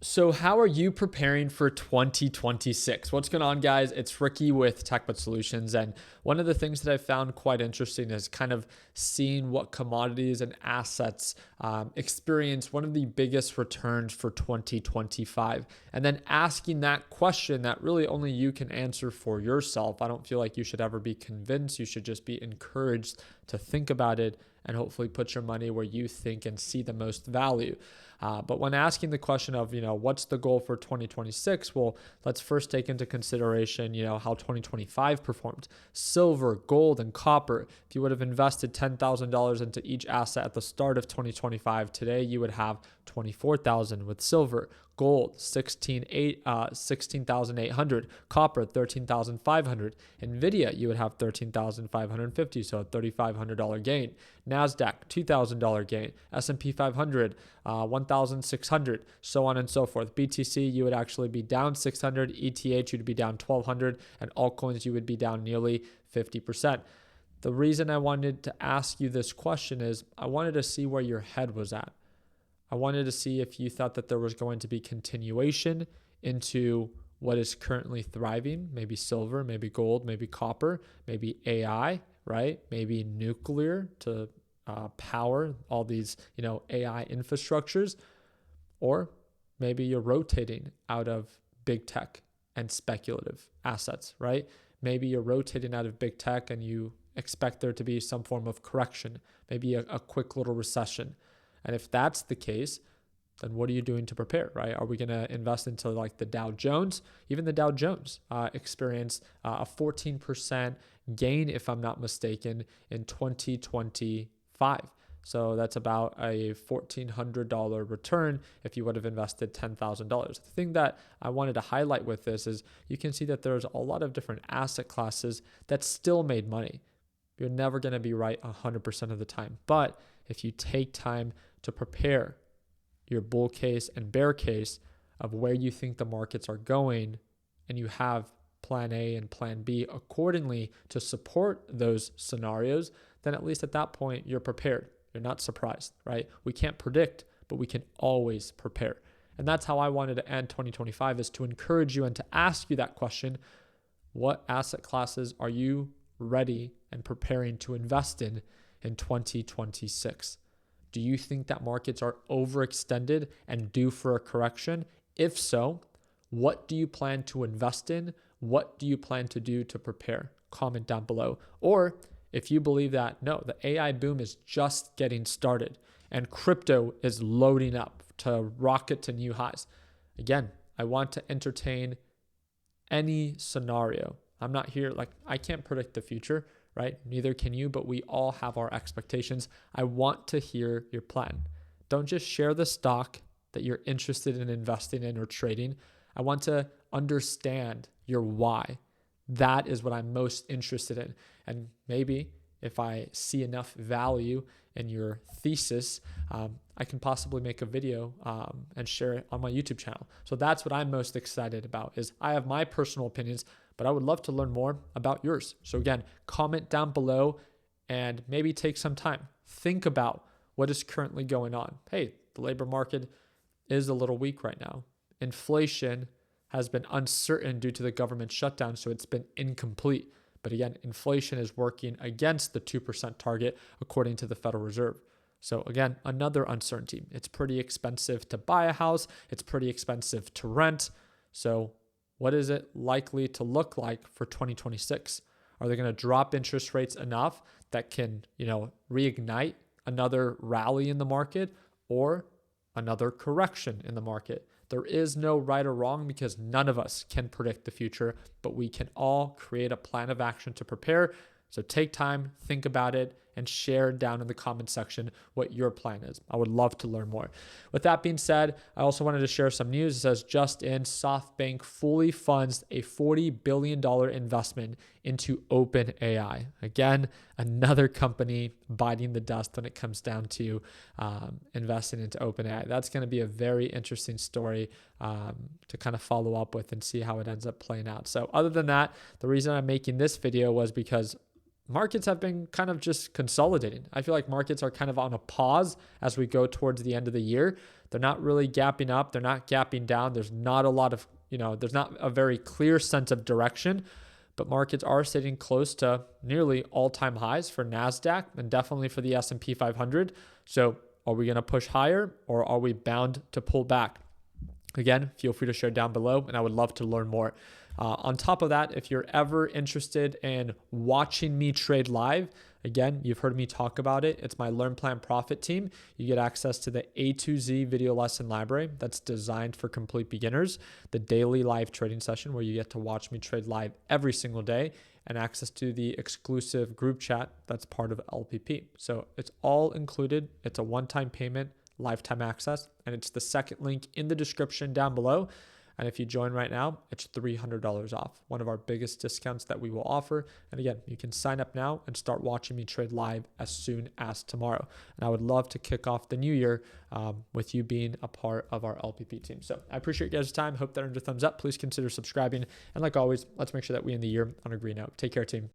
So how are you preparing for 2026? What's going on, guys? It's Ricky with TechBud Solutions. And one of the things that I found quite interesting is kind of seeing what commodities and assets experience one of the biggest returns for 2025. And then asking that question that really only you can answer for yourself. I don't feel like you should ever be convinced. You should just be encouraged to think about it and hopefully put your money where you think and see the most value. But when asking the question of, what's the goal for 2026? Well, let's first take into consideration, how 2025 performed. Silver, gold, and copper. If you would have invested $10,000 into each asset at the start of 2025, today you would have 24,000 with silver. Gold 16,800, copper 13,500, Nvidia you would have 13,550, so a $3,500 gain. Nasdaq $2,000 gain, S&P 500 1,600, so on and so forth. BTC you would actually be down 600, ETH you'd be down 1,200, and altcoins you would be down nearly 50%. The reason I wanted to ask you this question is I wanted to see where your head was at. I wanted to see if you thought that there was going to be continuation into what is currently thriving, maybe silver, maybe gold, maybe copper, maybe AI, right? Maybe nuclear to power all these, AI infrastructures, or maybe you're rotating out of big tech and speculative assets, right? Maybe you're rotating out of big tech and you expect there to be some form of correction, maybe a quick little recession. And if that's the case, then what are you doing to prepare, right? Are we going to invest into like the Dow Jones? Even the Dow Jones experienced a 14% gain, if I'm not mistaken, in 2025. So that's about a $1,400 return if you would have invested $10,000. The thing that I wanted to highlight with this is you can see that there's a lot of different asset classes that still made money. You're never going to be right 100% of the time. But if you take time to prepare your bull case and bear case of where you think the markets are going, and you have plan A and plan B accordingly to support those scenarios, then at least at that point, you're prepared. You're not surprised, right? We can't predict, but we can always prepare. And that's how I wanted to end 2025, is to encourage you and to ask you that question. What asset classes are you ready and preparing to invest in 2026? Do you think that markets are overextended and due for a correction? If so, what do you plan to invest in? What do you plan to do to prepare? Comment down below. Or if you believe that, no, the AI boom is just getting started and crypto is loading up to rocket to new highs. Again, I want to entertain any scenario. I'm not here, I can't predict the future, right? Neither can you, but we all have our expectations. I want to hear your plan. Don't just share the stock that you're interested in investing in or trading. I want to understand your why. That is what I'm most interested in. And maybe if I see enough value in your thesis, I can possibly make a video and share it on my YouTube channel. So that's what I'm most excited about. Is I have my personal opinions, but I would love to learn more about yours. So again, comment down below and maybe take some time. Think about what is currently going on. Hey, the labor market is a little weak right now. Inflation has been uncertain due to the government shutdown, so it's been incomplete. But again, inflation is working against the 2% target according to the Federal Reserve. So again, another uncertainty. It's pretty expensive to buy a house. It's pretty expensive to rent. So what is it likely to look like for 2026? Are they going to drop interest rates enough that can, reignite another rally in the market or another correction in the market? There is no right or wrong because none of us can predict the future, but we can all create a plan of action to prepare. So take time, think about it, and share down in the comment section what your plan is. I would love to learn more. With that being said, I also wanted to share some news. It says just in, SoftBank fully funds a $40 billion investment into OpenAI. Again, another company biting the dust when it comes down to investing into OpenAI. That's going to be a very interesting story to kind of follow up with and see how it ends up playing out. So other than that, the reason I'm making this video was because markets have been kind of just consolidating. I feel like markets are kind of on a pause as we go towards the end of the year. They're not really gapping up. They're not gapping down. There's not a lot of, there's not a very clear sense of direction, but markets are sitting close to nearly all-time highs for NASDAQ and definitely for the S&P 500. So are we going to push higher, or are we bound to pull back? Again, feel free to share down below, and I would love to learn more. On top of that, if you're ever interested in watching me trade live, again, you've heard me talk about it. It's my Learn, Plan, Profit team. You get access to the A to Z video lesson library that's designed for complete beginners, the daily live trading session where you get to watch me trade live every single day, and access to the exclusive group chat that's part of LPP. So it's all included. It's a one-time payment, lifetime access, and it's the second link in the description down below. And if you join right now, it's $300 off, one of our biggest discounts that we will offer. And again, you can sign up now and start watching me trade live as soon as tomorrow. And I would love to kick off the new year with you being a part of our LPP team. So I appreciate you guys' time. Hope that earned a thumbs up. Please consider subscribing. And like always, let's make sure that we end the year on a green note. Take care, team.